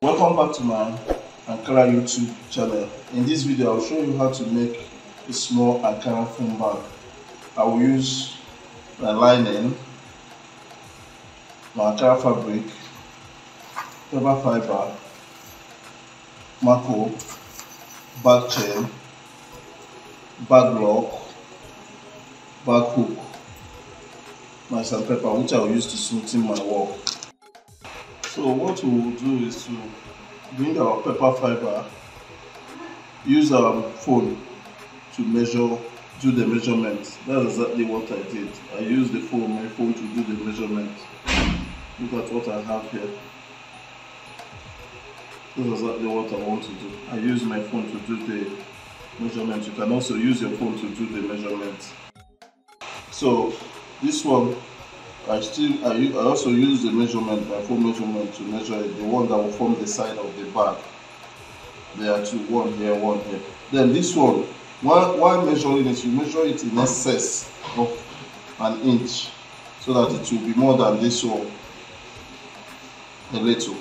Welcome back to my Ankara YouTube channel. In this video, I'll show you how to make a small Ankara foam bag. I will use my lining, my Ankara fabric, rubber fibre, macro, bag chain, bag lock, bag hook, my sandpaper, which I will use to smoothen my work. So what we will do is to bring our paper fiber, use our phone to measure, do the measurement. That's exactly what I did. I used my phone to do the measurement. Look at what I have here. That's exactly what I want to do. I use my phone to do the measurement. You can also use your phone to do the measurement. So this one, I also use the measurement, my phone measurement, to measure it, the one that will form the side of the bag. There are two, one here, one here. Then this one, while measuring it, you measure it in excess of an inch, so that it will be more than this one a little.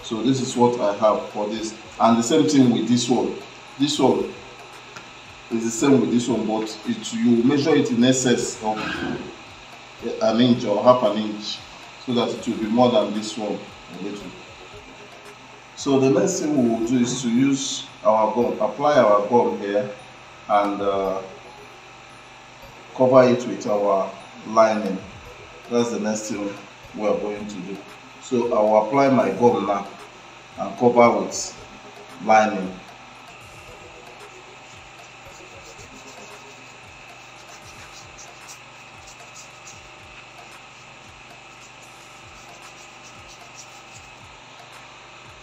So this is what I have for this, and the same thing with this one. This one is the same with this one, but you measure it in excess of an inch or half an inch, so that it will be more than this one a little. So the next thing we will do is to use our gum, apply our gum here, and cover it with our lining. That's the next thing we are going to do. So I will apply my gum now and cover with lining.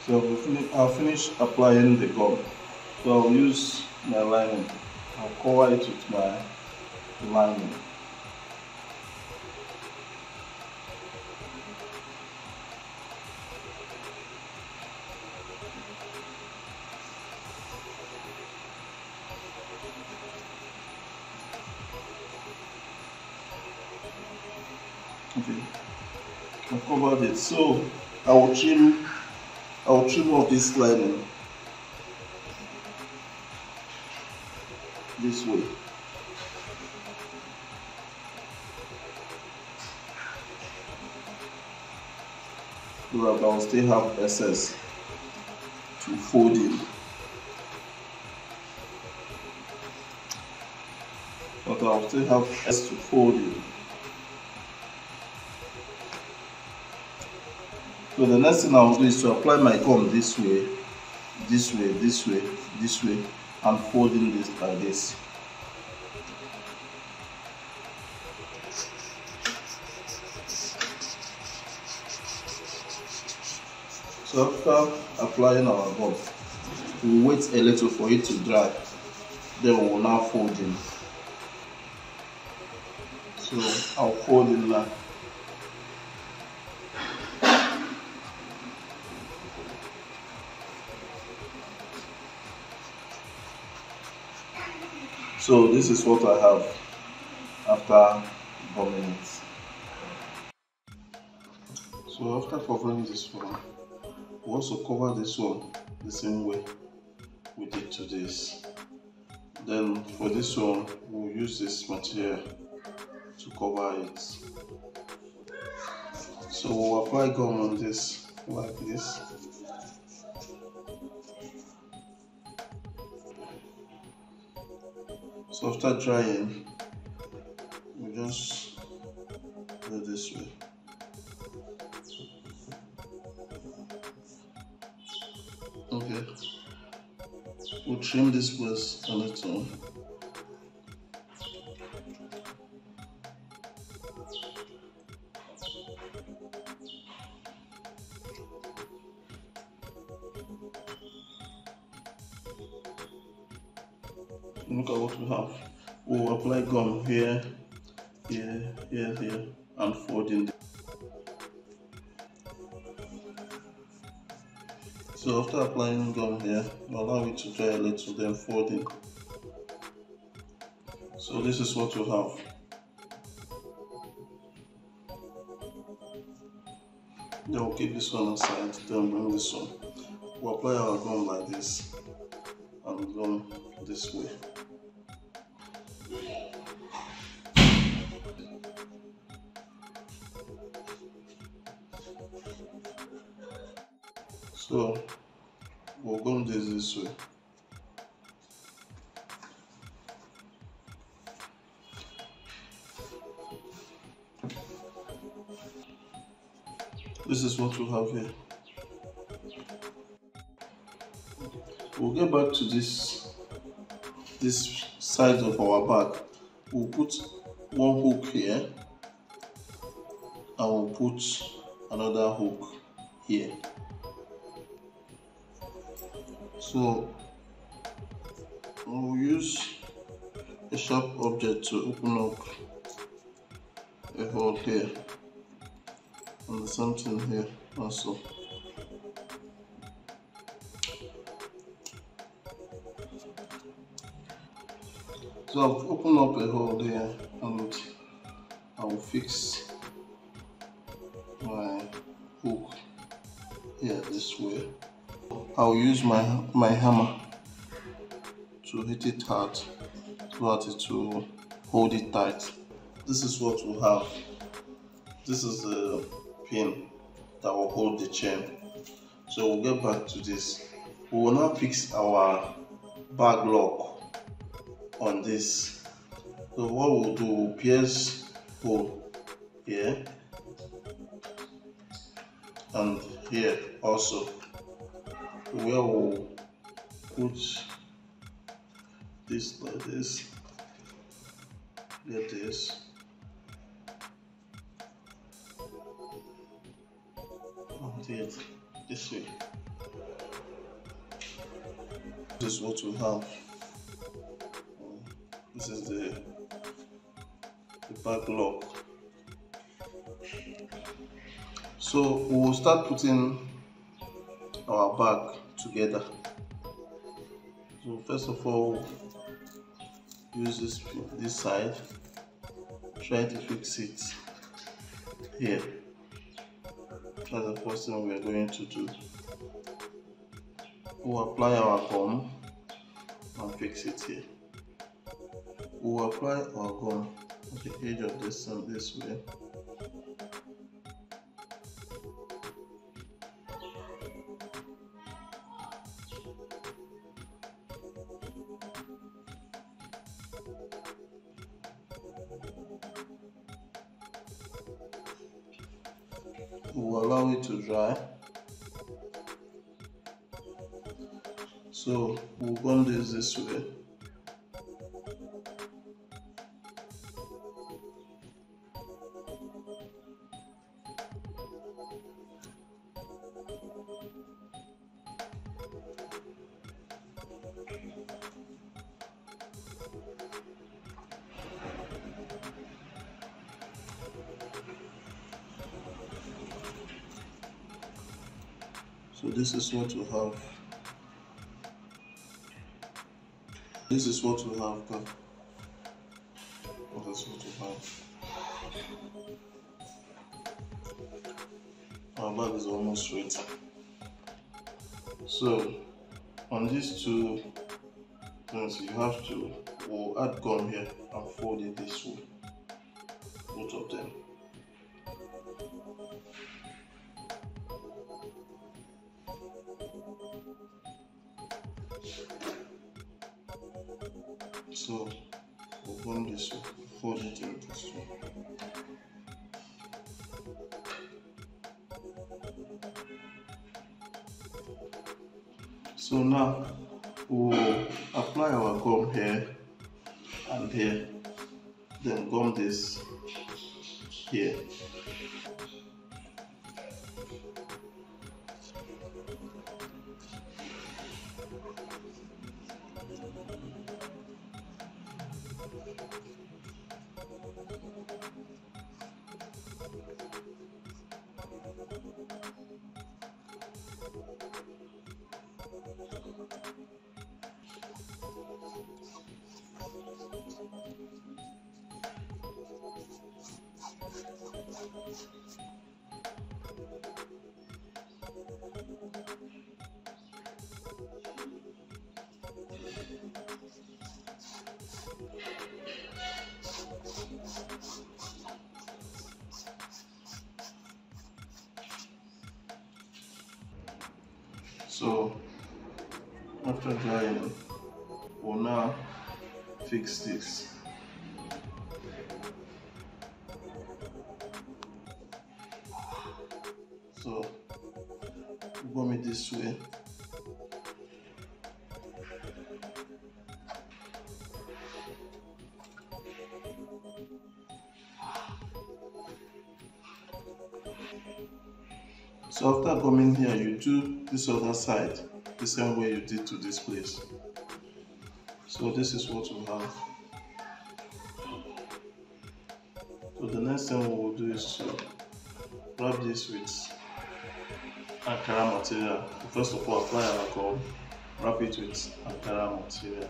So I'll finish applying the gum. So I'll use my lining. I'll cover it with my lining. Okay, I've covered it. So I will trim off this lining this way. So that I will still have excess to fold in. But I will still have excess to fold in. So the next thing I will do is to apply my gum this way, this way, this way, this way, and folding this like this. So after applying our gum, we will wait a little for it to dry. Then we will now fold in. So I'll fold in now. So this is what I have after bumming it. So after covering this one, we also cover this one the same way we did to this. Then for this one, we'll use this material to cover it. So we'll apply gum on this like this. So after drying, we just do it this way. Okay, we'll trim this place a little. Look at what we have. We'll apply gum here, here, here, here, and fold in. So after applying gum here, allow it to dry a little, then fold in. So this is what you have. Then we'll keep this one aside, then bring this one. We'll apply our gum like this and gum this way. So we'll gum this way. This is what we have here. We'll get back to this side of our bag. We'll put one hook here and we'll put another hook here. So we'll use a sharp object to open up a hole here and something here also. So I've opened up a hole here and I will fix my hook here this way. I'll use my hammer to hit it hard so that it will hold it tight. This is what we'll have. This is the pin that will hold the chain. So we'll get back to this. We will now fix our bag lock on this. So what we'll do, we'll pierce hole here and here also, where we'll put this like this, get this, and it this way. This is what we have. This is the bag lock. So we will start putting our bag together. So first of all, use this side, try to fix it here. That's the first thing we are going to do. We'll apply our gum and fix it here. We'll apply our gum at the edge of this and this way. We'll allow it to dry. So we'll gum this way. So this is what we have. This is what we have. That's what we have. Our bag is almost straight. So on these two things, you have to, we'll add gum here and fold it this way, both of them. So we'll gum this way, fold it in this way. So now we'll apply our gum here and here, then gum this here. So after drying, we'll now fix this. So gum it this way. So after coming here, you do this other side the same way you did to this place. So this is what we have. So the next thing we will do is to wrap this with Ankara material. First of all, apply our gum, wrap it with Ankara material.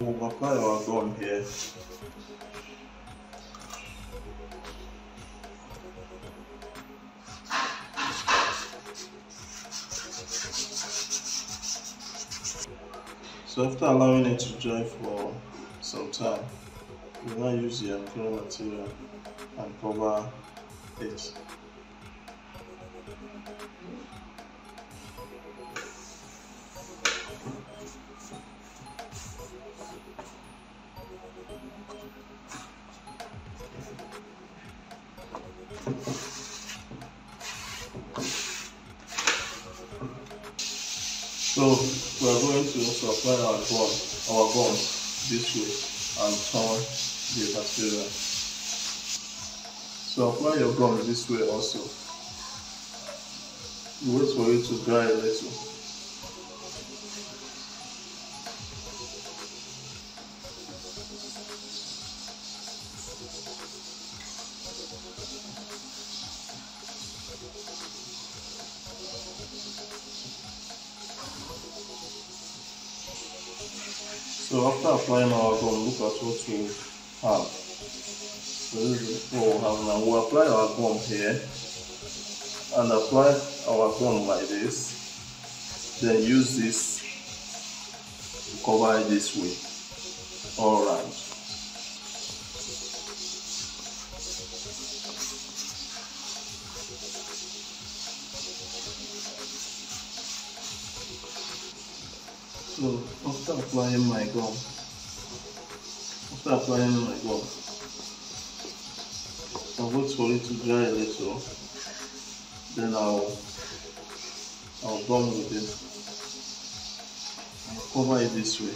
We'll apply our gum here. So after allowing it to dry for some time, we will now use the Ankara material and cover it. So we are going to also apply our gum this way and turn the material. So apply your gum this way also. You wait for it to dry a little. So after applying our gum, look at what we have. So this is what we have now. We'll apply our gum here and apply our gum like this. Then use this to cover it this way all around. So after applying my gum, I'll wait for it to dry a little. Then I'll gum with it. I'll cover it this way.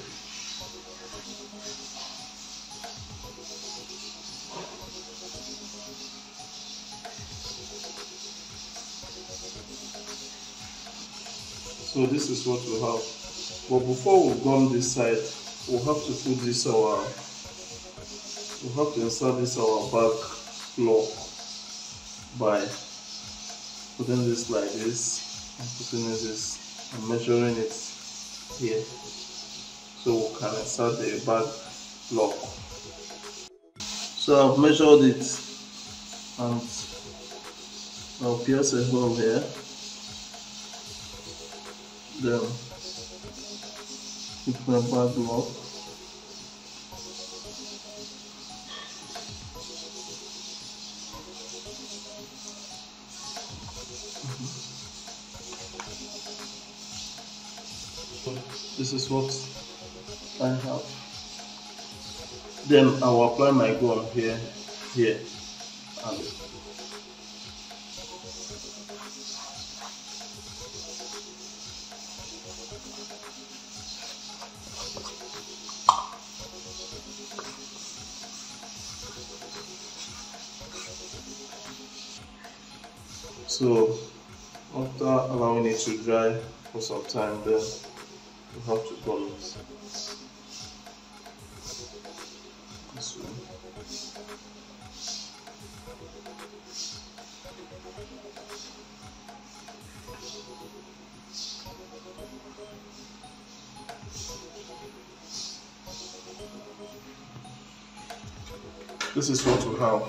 So this is what we have. But before we gum this side, we'll have to put this we'll have to insert this our back block by putting this like this and putting this and measuring it here, so we can insert the back block. So I've measured it and I'll pierce a hole here, then put my back block. This is what I have. Then I will apply my gum here, and so after allowing it to dry for some time, then you have to gum it this way. This is what we have.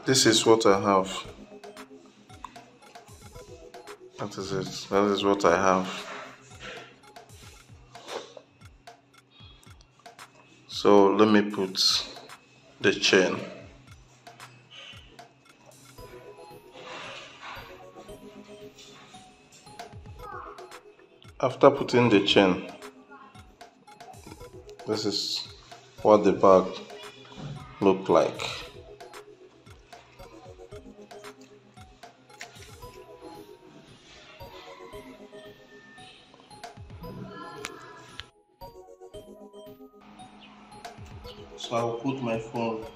This is what I have. That is it. That is what I have. So let me put the chain. After putting the chain, this is what the bag looked like. So I will put my phone